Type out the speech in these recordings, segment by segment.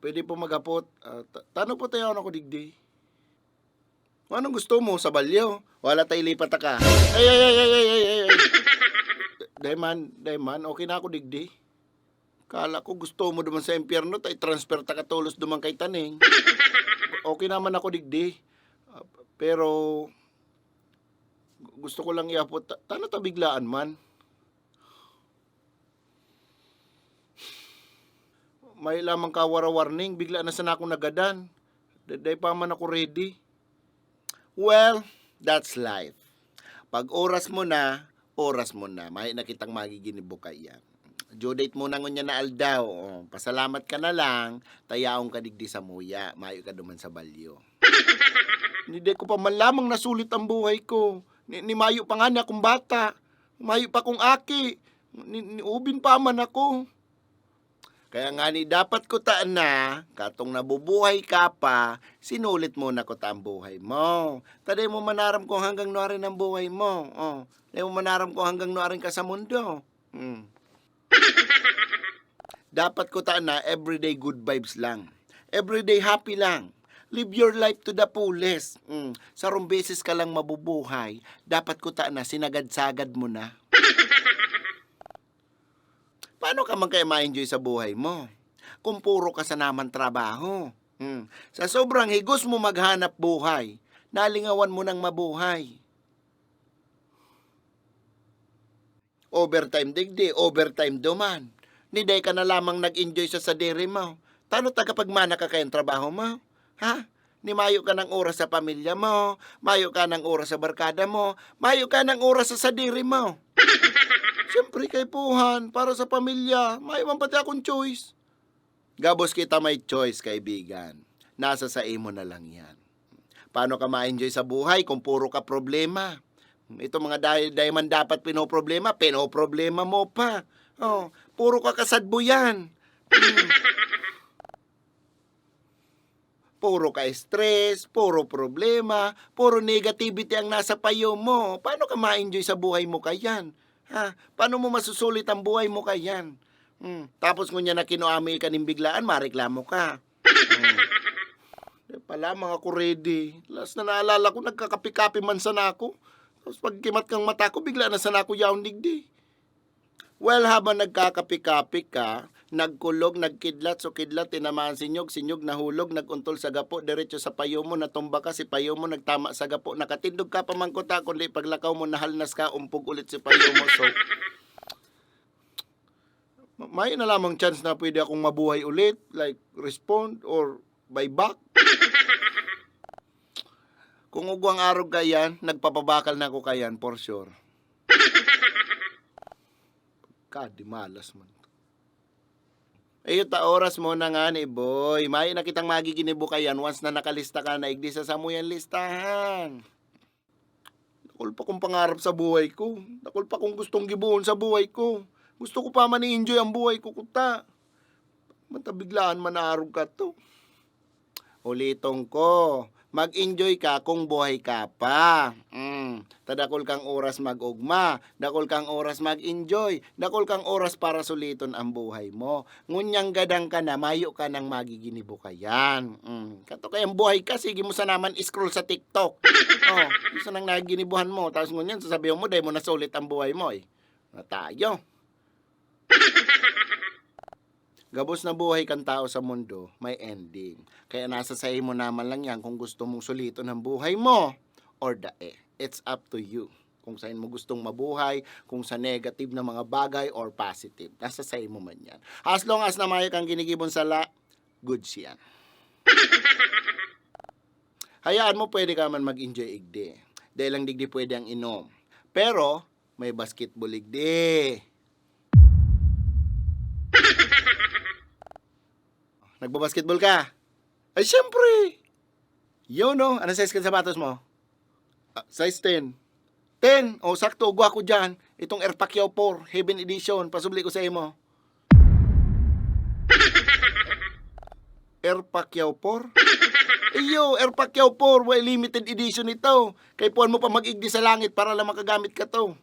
Pwede po magapot. Tano po tayo ako digdi. Anong gusto mo sa balyo? Wala tayo lipat ka. Ay, ay, ay, ay, ay, ay, ay, ay. Dayman, okay na ako digdi. Kala ko gusto mo duman sa impyerno, tay transfer ta katulos duman kay taning. Okay naman ako digdi. Pero gusto ko lang iapot. Tano ta biglaan man? May lamang ka warning, bigla na sana ako nagadan. Day pa man ako ready. Well, that's life. Pag oras mo na, may nakitang magiginibukay yan. Due date mo na ngunya na aldaw. Pasalamat ka na lang, tayaong ka digdi sa muya, mayo ka duman sa balyo. Hindi ko pa man lamang nasulit ang buhay ko. Ni mayo pa nga niya akong bata. Mayo pa kong aki. Ni ubin pa man ako. Kaya nga ni dapat ko taan na, katong nabubuhay ka pa, sinulit mo na ko ta ang buhay mo. Taday mo manaram kung hanggang nuarin ang buhay mo. Taday mo manaram kung hanggang nuarin ka sa mundo. Dapat ko taan na, everyday good vibes lang. Everyday happy lang. Live your life to the fullest. Sarong beses ka lang mabubuhay, dapat ko taan na, sinagad-sagad mo na. Paano ka man kaya ma-enjoy sa buhay mo? Kung puro ka sa naman trabaho. Sa sobrang higos mo maghanap buhay, nalingawan mo ng mabuhay. Overtime digdi, overtime duman. Niday ka na lamang nag-enjoy sa sadiri mo. Tano tagapagmana ka kayang trabaho mo? Ha? Ni mayo ka ng oras sa pamilya mo, mayo ka ng oras sa barkada mo, mayo ka ng oras sa sadiri mo. Siyempre kay puhan, para sa pamilya, may man pati akong choice. Gabos kita may choice, kaibigan. Nasa sa imo na lang yan. Paano ka ma-enjoy sa buhay kung puro ka problema? Ito mga dahil man dapat pinoproblema mo pa. Puro ka kasadbo yan. Puro ka stress, puro problema, puro negativity ang nasa payo mo. Paano ka ma-enjoy sa buhay mo kayan? Ha? Paano mo masusulit ang buhay mo kayan? Tapos ngunya na kinuami ka ng biglaan, mareklamo ka. Pala mga ako ready. Last na naalala ko, nagkakapi-kapi man sana ako. Tapos pag kimat kang mata ko, bigla na sana ako yaong digdi. Well, habang nagkakapi-kapi ka, nagkulog, nagkidlat, so kidlat, tinamaan sinyog, nahulog, naguntol sa gapo, diretso sa payo mo, natumba ka, si payo mo, nagtama sa gapo, nakatindog ka pamangkota, kundi paglakaw mo, nahalnas ka, umpog ulit si payo mo, so may na lamang chance na pwede akong mabuhay ulit, like respond or buy back. Kung ugwang araw kayan, nagpapabakal na ako kayan, for sure. Di malas man. Ayun ta oras mo na nga ni boy. May nakitang magiginibo kayan once na nakalista ka na igdi sa samuyan listahan. Dakol pa kong pangarap sa buhay ko. Dakol pa kong gustong gibuon sa buhay ko. Gusto ko pa man i-enjoy ang buhay ko kuta. Matabiglaan manarog ka to. Ulitong ko. Mag-enjoy ka kung buhay ka pa. Tadakol kang oras mag-ugma, dakol kang oras mag-enjoy, dakol kang oras para suliton ang buhay mo. Ngunyang gadang ka na, mayo ka nang magiginibo ka yan. Kato kayang buhay ka, sige mo sa naman scroll sa TikTok. Isa nang nagiginibuhan mo, tapos ngunyan sasabihin mo, dahil mo nasulit ang buhay mo eh. Na tayo. Gabos na buhay kang tao sa mundo, may ending. Kaya nasa sa mo naman lang yan kung gusto mong suliton ang buhay mo or dae. It's up to you. Kung saan mo gustong mabuhay, kung sa negative na mga bagay or positive. Nasa sa mo man yan. As long as na may kang ginigibon sala, good siyan. Hayaan mo pwede ka man mag-enjoy igdi. Dahil lang digdi pwede ang inom. Pero, may basketball igdi. Nagbabasketball ka? Ay, syempre. Yun, no? Ano size ka sa sapatos mo? Size 10. 10? O, sakto. Ugwa ko dyan. Itong Air Pacquiao 4, Heaven Edition. Pasubli ko sa imo. Air Pacquiao 4? Iyo, Air Pacquiao 4. Well, limited edition ito. Kay puan mo pa mag-igdi sa langit para lang makagamit ka to.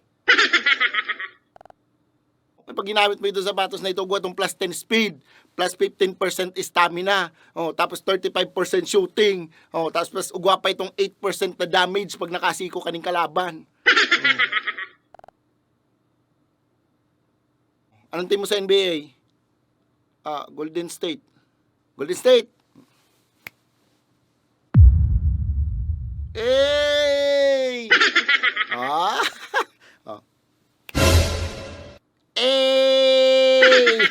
Pag ginamit mo itong sapatos na ito, guwa itong plus 10 speed, plus 15% stamina, tapos 35% shooting, tapos plus ugwa pa itong 8% na damage pag nakasiko kaning kalaban. Anong team mo sa NBA? Golden State. Golden State! Hey! Ah! Eh!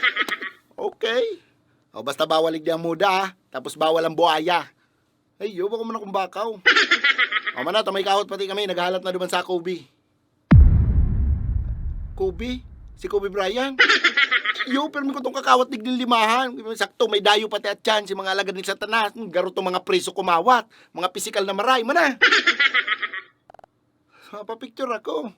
Okay. Basta bawal ligdi ang muda, tapos bawal ang buhaya. Ay, yo, baka mo na kung bakaw. Man na, may kahot pati kami, naghahalap na duman sa Kobe. Kobe? Si Kobe Bryant? Yo, pero may kutong kakawat digding limahan. Sakto, may dayo pati at tiyan, si mga alagad ni Satanas. Garo to mga preso kumawat, mga pisikal na maray. Mana? Papicture ako.